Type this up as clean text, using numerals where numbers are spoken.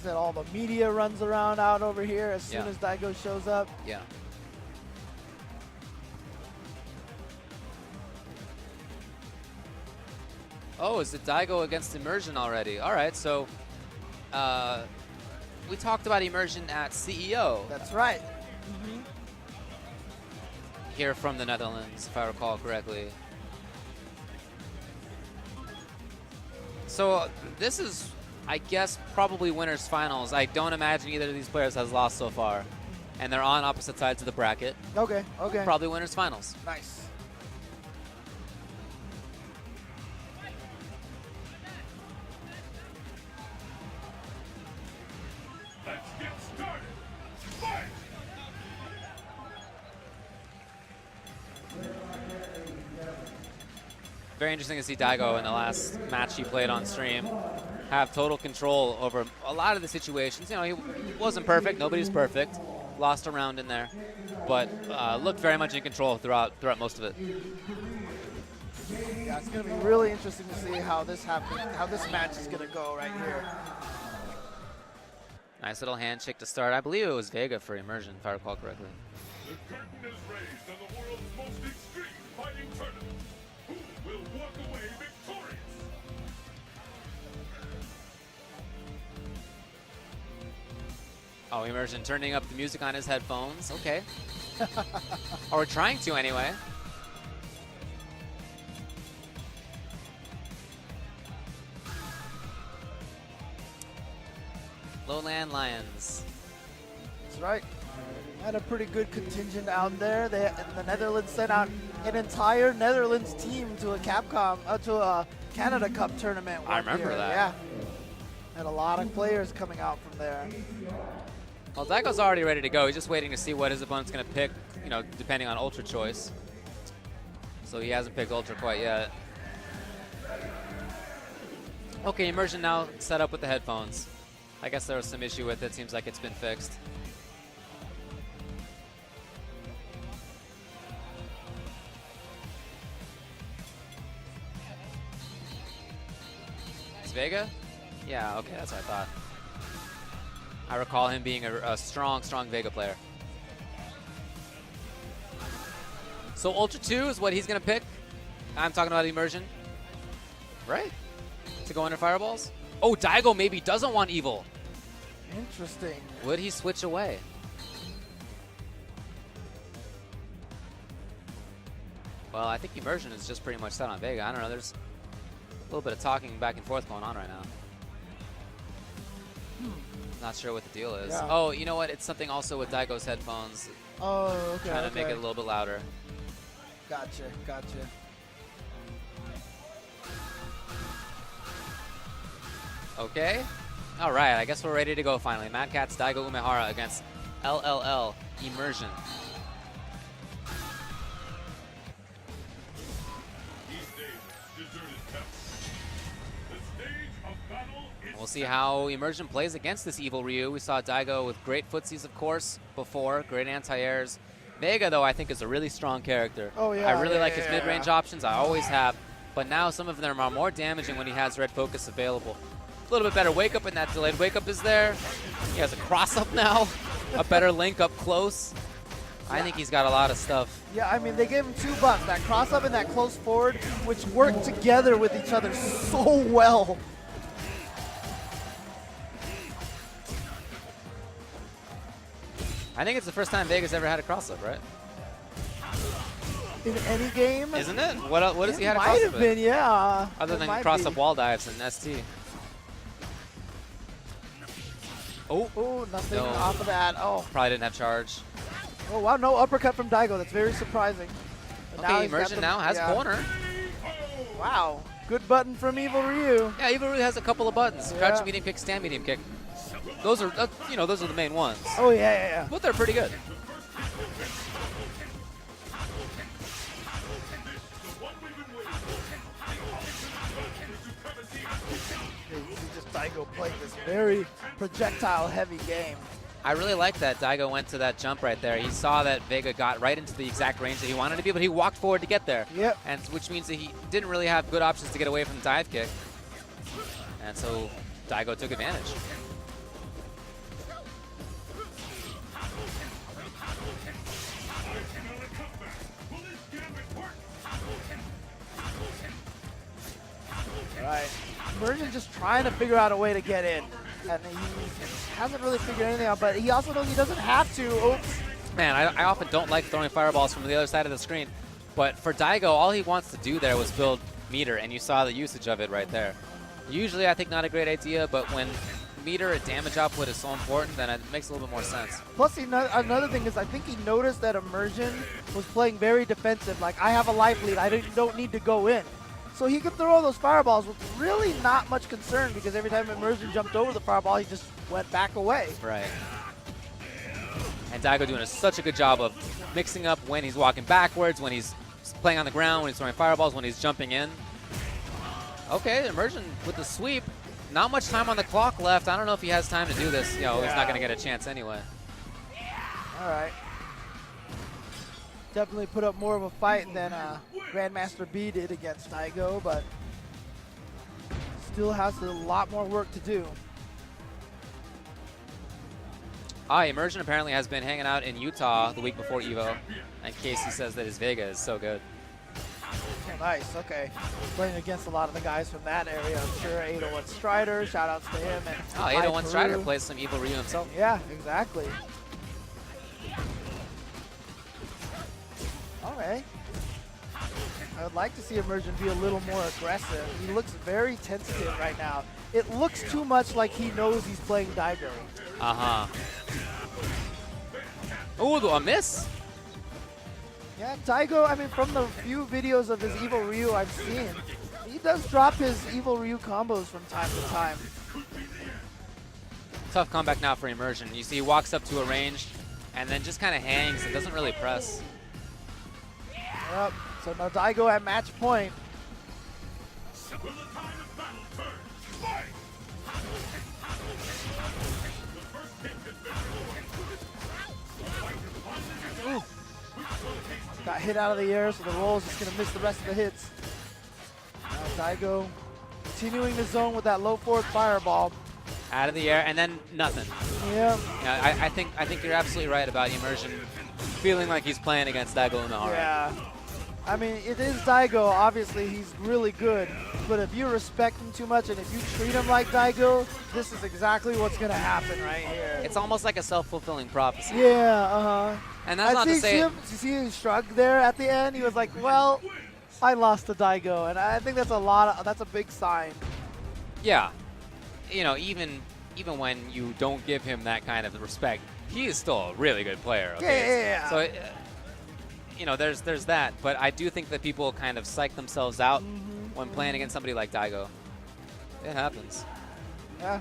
said, all the media runs around out over here as soon Yeah. as Daigo shows up. Yeah. Oh, is it Daigo against Immersion already? All right, so we talked about Immersion at CEO. That's right. Here from the Netherlands, if I recall correctly. So this is, I guess, probably winners finals. I don't imagine either of these players has lost so far. And they're on opposite sides of the bracket. Okay, okay. Probably winners finals. Nice. Let's get started. Fight! Very interesting to see Daigo in the last match he played on stream have total control over a lot of the situations. You know, he wasn't perfect. Nobody's perfect. Lost a round in there, but looked very much in control throughout most of it. Yeah, it's going to be really interesting to see how this happens, how this match is going to go right here. Nice little handshake to start. I believe it was Vega for Immersion, if I recall correctly. The curtain is raised on the world's most extreme fighting tournament. Who will walk away victorious? Oh, Immersion turning up the music on his headphones. Okay. Or we're trying to anyway. Lowland Lions. That's right. Had a pretty good contingent out there. The Netherlands sent out an entire Netherlands team to a to a Canada Cup tournament. I remember year. that. Yeah. Had a lot of players coming out from there. Well, Daigo's already ready to go. He's just waiting to see what his opponent's going to pick, you know, depending on Ultra choice. So he hasn't picked Ultra quite yet. Okay, Immersion now set up with the headphones. I guess there was some issue with it. Seems like it's been fixed. It's Vega? Yeah, okay, that's what I thought. I recall him being a strong Vega player. So Ultra 2 is what he's going to pick. I'm talking about Immersion. Right? To go under Fireballs? Oh, Daigo maybe doesn't want Evil. Interesting. Would he switch away? Well, I think Immersion is just pretty much set on Vega. I don't know. There's a little bit of talking back and forth going on right now. Not sure what the deal is. Yeah. Oh, you know what? It's something also with Daigo's headphones. Oh, okay. Trying to make it a little bit louder. Gotcha, gotcha. Okay. All right, I guess we're ready to go finally. Mad Catz Daigo Umehara against LLL Immersion. We'll see how Immersion plays against this Evil Ryu. We saw Daigo with great footsies, of course, before. Great anti-airs. Vega, though, I think is a really strong character. Oh, yeah. I really like his mid-range options. I always have. But now some of them are more damaging when he has red focus available. A little bit better wake up, and that delayed wake up is there. He has a cross up now. A better link up close. I think he's got a lot of stuff. Yeah, I mean, they gave him two buffs, that cross up and that close forward, which work together with each other so well. I think it's the first time Vega's ever had a cross up, right? In any game? Isn't it? What has he had a might cross have up been, yeah. Other It than might cross be. up wall dives and ST. Oh, nothing No. off of that. Oh. Probably didn't have charge. Oh, wow, no uppercut from Daigo. That's very surprising. But Okay, he's got Immersion the- now has yeah. corner. Wow. Good button from Evil Ryu. Yeah, Evil Ryu has a couple of buttons. Yeah. Crouch medium kick, stand medium kick. Those are, those are the main ones. Oh, yeah, yeah, yeah. But they're pretty good. You see just Daigo playing this very projectile-heavy game. I really like that Daigo went to that jump right there. He saw that Vega got right into the exact range that he wanted to be, but he walked forward to get there. Yep. And which means that he didn't really have good options to get away from the dive kick. And so Daigo took advantage. Right. Immersion just trying to figure out a way to get in. And he hasn't really figured anything out, but he also knows he doesn't have to. Oops. Man, I often don't like throwing fireballs from the other side of the screen, but for Daigo, all he wants to do there was build meter, and you saw the usage of it right there. Usually, I think not a great idea, but when meter and damage output is so important, then it makes a little bit more sense. Plus, another thing is I think he noticed that Immersion was playing very defensive. Like, I have a life lead. I don't need to go in. So he could throw all those fireballs with really not much concern because every time Immersion jumped over the fireball, he just went back away. Right. And Daigo doing such a good job of mixing up when he's walking backwards, when he's playing on the ground, when he's throwing fireballs, when he's jumping in. Okay, Immersion with the sweep. Not much time on the clock left. I don't know if he has time to do this. You know, he's not going to get a chance anyway. All right. Definitely put up more of a fight than Grandmaster B did against Daigo, but still has a lot more work to do. Immersion apparently has been hanging out in Utah the week before Evo, and Casey says that his Vega is so good. Oh, nice, okay. Playing against a lot of the guys from that area. I'm sure 801 Strider, shout outs to him. And 801 Strider plays some Evil Ryu himself. Yeah, exactly. All right. I would like to see Immersion be a little more aggressive. He looks very tentative right now. It looks too much like he knows he's playing Daigo. Uh-huh. Ooh, a miss? Yeah, Daigo, I mean, from the few videos of his Evil Ryu I've seen, he does drop his Evil Ryu combos from time to time. Tough comeback now for Immersion. You see he walks up to a range and then just kind of hangs and doesn't really press. Yep, so now Daigo at match point. Ooh. Got hit out of the air, so the roll is just going to miss the rest of the hits. Now Daigo continuing the zone with that low forward fireball. Out of the air, and then nothing. Yeah. Yeah, I think you're absolutely right about Immersion feeling like he's playing against Daigo in the heart. Yeah. I mean, it is Daigo. Obviously, he's really good. But if you respect him too much and if you treat him like Daigo, this is exactly what's going to happen right here. It's almost like a self-fulfilling prophecy. Yeah, uh-huh. And that's not to say... You see him shrug there at the end? He was like, well, I lost to Daigo. And I think that's that's a big sign. Yeah. You know, even when you don't give him that kind of respect, he is still a really good player. Okay? Yeah. So, you know, there's that. But I do think that people kind of psych themselves out when playing against somebody like Daigo. It happens. Yeah.